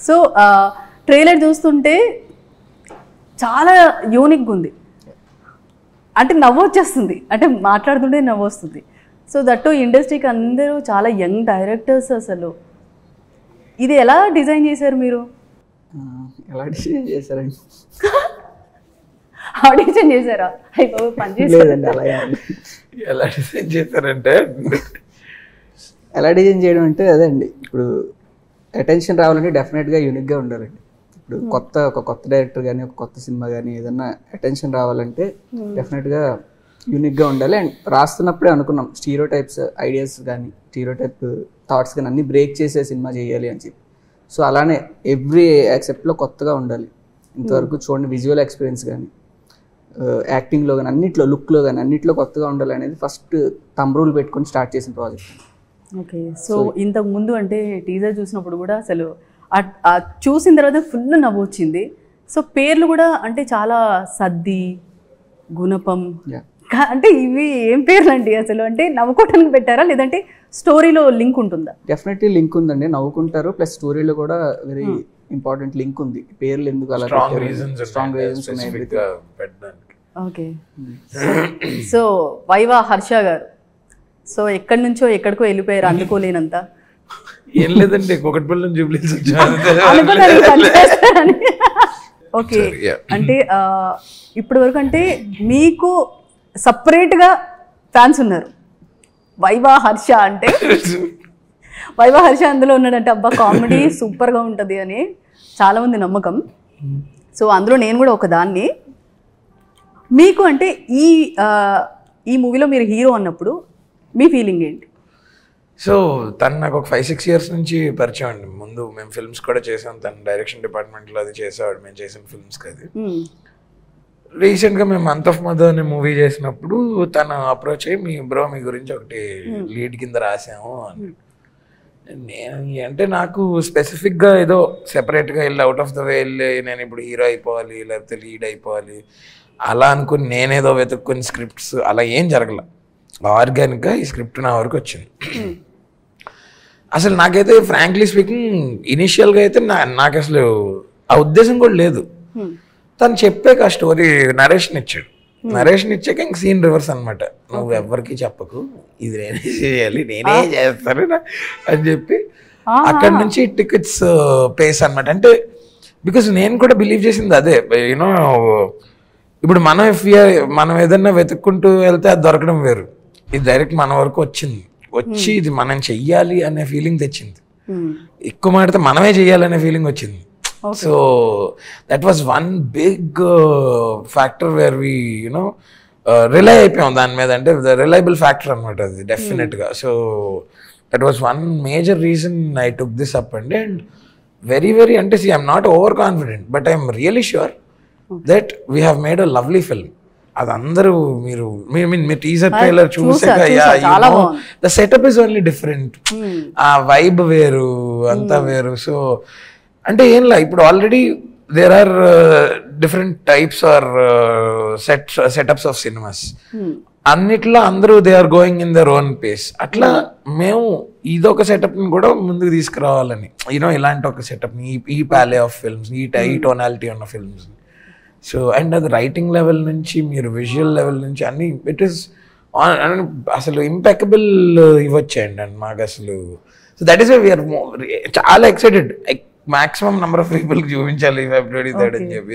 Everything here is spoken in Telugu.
సో ట్రైలర్ చూస్తుంటే చాలా యూనిక్గా ఉంది, అంటే నవ్వు వచ్చేస్తుంది, అంటే మాట్లాడుతుంటే నవ్వు వస్తుంది. సో దట్టు ఇండస్ట్రీకి అందరూ చాలా యంగ్ డైరెక్టర్స్. అసలు ఇది ఎలా డిజైన్ చేశారు మీరు? ఎలా డిజైన్ చేశారండి? ఆడిషన్ చేశారా? అయిపోయి పని లేదండి, అలా ఎలా డిజైన్ చేశారంటే, ఎలా డిజైన్ చేయడం అంటే అదే అండి, ఇప్పుడు అటెన్షన్ రావాలంటే డెఫినెట్గా యూనిక్గా ఉండాలండి. ఇప్పుడు ఒక కొత్త డైరెక్టర్ కానీ ఒక కొత్త సినిమా కానీ ఏదన్నా అటెన్షన్ రావాలంటే డెఫినెట్గా యూనిక్గా ఉండాలి. అండ్ రాస్తున్నప్పుడే అనుకున్నాం స్టీరియో టైప్స్ ఐడియాస్ కానీ స్టీరియో టైప్ థాట్స్ కానీ అన్నీ బ్రేక్ చేసే సినిమా చేయాలి అని చెప్పి. సో అలానే ఎవ్రీ యాక్సెప్ట్లో కొత్తగా ఉండాలి. ఇంతవరకు చూడండి విజువల్ ఎక్స్పీరియన్స్ కానీ యాక్టింగ్లో కానీ అన్నిట్లో లుక్లో కానీ అన్నిట్లో కొత్తగా ఉండాలి అనేది ఫస్ట్ థంబ్ రూల్ పెట్టుకొని స్టార్ట్ చేసిన ప్రాజెక్ట్. ఓకే. సో ఇంతకు ముందు అంటే టీజర్ చూసినప్పుడు కూడా అసలు చూసిన తర్వాత ఫుల్ నవ్వు వచ్చింది. సో పేర్లు కూడా అంటే చాలా సద్ది, గుణపం, అంటే ఇవి ఏం పేర్లు అండి అసలు? అంటే నవ్వుకోవటానికి పెట్టారా లేదంటే స్టోరీలో లింక్ ఉంటుందా? డెఫినెట్లీ లింక్ ఉందండి, నవ్వుకుంటారు. ప్లస్ స్టోరీలో కూడా వెరీ ఇంపార్టెంట్ లింక్ ఉంది. పేర్లు ఎందుకు అలా స్ట్రాంగ్ రీజన్స్ ఉన్నాయి. ఓకే. సో వైవా హర్ష గారు, సో ఎక్కడి నుంచో ఎక్కడికో వెళ్ళిపోయారు అందుకోలేనంత. ఏం లేదండి, ఒకటిపల్లి జూబ్లీస్ ఓకే. అంటే ఇప్పటి వరకు అంటే మీకు సపరేట్గా ఫ్యాన్స్ ఉన్నారు. వైవా హర్ష అంటే వైవా హర్ష అందులో ఉన్నాడంటే అబ్బా కామెడీ సూపర్గా ఉంటుంది అని చాలామంది నమ్మకం. సో అందులో నేను కూడా ఒకదాన్ని. మీకు అంటే ఈ మూవీలో మీరు హీరో అన్నప్పుడు మీ ఫీలింగ్ ఏంటి? సో తను నాకు ఒక 5-6 years నుంచి పరిచయం అండి. ముందు మేము ఫిల్మ్స్ కూడా చేసాం, తను డైరెక్షన్ డిపార్ట్మెంట్లో అది చేసేవాడు మేము చేసిన ఫిల్మ్స్కి. అది రీసెంట్గా మేము మంత్ ఆఫ్ మదర్ అనే మూవీ చేసినప్పుడు తను అప్రోచ్ అయ్యి మీ గురించి ఒకటి లీడ్ కింద రాసాము అని. అంటే నాకు స్పెసిఫిక్గా ఏదో సెపరేట్గా వెళ్ళి అవుట్ ఆఫ్ ద వే వెళ్ళి నేను ఇప్పుడు హీరో అయిపోవాలి లేకపోతే లీడ్ అయిపోవాలి అలా అనుకుని నేనేదో వెతుక్కుని స్క్రిప్ట్స్ అలా ఏం జరగల. ఆర్గానిక్గా ఈ స్క్రిప్ట్ నా వరకు వచ్చింది. అసలు నాకైతే ఫ్రాంక్లీ స్పీకింగ్ ఇనిషియల్గా అయితే నాకు అసలు ఆ ఉద్దేశం కూడా లేదు. తను చెప్పాక ఆ స్టోరీ నరేషన్ ఇచ్చాడు. నరేషన్ ఇచ్చాక ఇంక సీన్ రివర్స్ అనమాట. నువ్వు ఎవరికి చెప్పకు, ఇది నేనే చేయాలి, నేనే చేస్తాను అని చెప్పి అక్కడి నుంచి టికెట్స్ పేస్ అనమాట. అంటే బికాస్ నేను కూడా బిలీవ్ చేసింది అదే, యూనో ఇప్పుడు మనం ఏదన్నా వెతుక్కుంటూ వెళ్తే అది దొరకడం వేరు, ఇది డైరెక్ట్ మన వరకు వచ్చి ఇది మనం చెయ్యాలి అనే ఫీలింగ్ తెచ్చింది. ఎక్కువ మాడితే మనమే చెయ్యాలనే ఫీలింగ్ వచ్చింది. So that was one big factor where we you know rely అయిపోయాం దాని మీద. అంటే రిలయబుల్ ఫ్యాక్టర్ అనమాట అది డెఫినెట్గా. So that was one major reason I took this up అండి. అండ్ వెరీ అంటే I'm not over confident but I'm really sure that we have made a lovely film. అది అందరూ మీరు టీజర్ ట్రైలర్ చూసాక the setup is only different, ఆ వైబ్ వేరు అంతా వేరు. సో అంటే ఏంలా ఇప్పుడు already there are different types or setups of cinemas, అన్నిట్లో అందరూ they are going in their own pace. అట్లా మేము ఇదొక సెటప్ని కూడా ముందుకు తీసుకురావాలని, యూనో ఇలాంటి ఒక సెటప్ని, ఈ ప్యాలే ఆఫ్ ఫిల్మ్స్, ఈ టోనాలిటీ ఉన్న ఫిల్మ్స్. సో అండ్ అది రైటింగ్ లెవెల్ నుంచి మీరు విజువల్ లెవెల్ నుంచి అన్ని ఇట్ ఈస్ అసలు ఇంపెకబుల్ ఇవ్వచ్చేయండి అండి మాకు అసలు. సో దట్ ఈస్ వీఆర్ చాలా ఎక్సైటెడ్, మాక్సిమం నెంబర్ ఆఫ్ పీపుల్కి చూపించాలి ఫిబ్రవరి 3rd అని చెప్పి.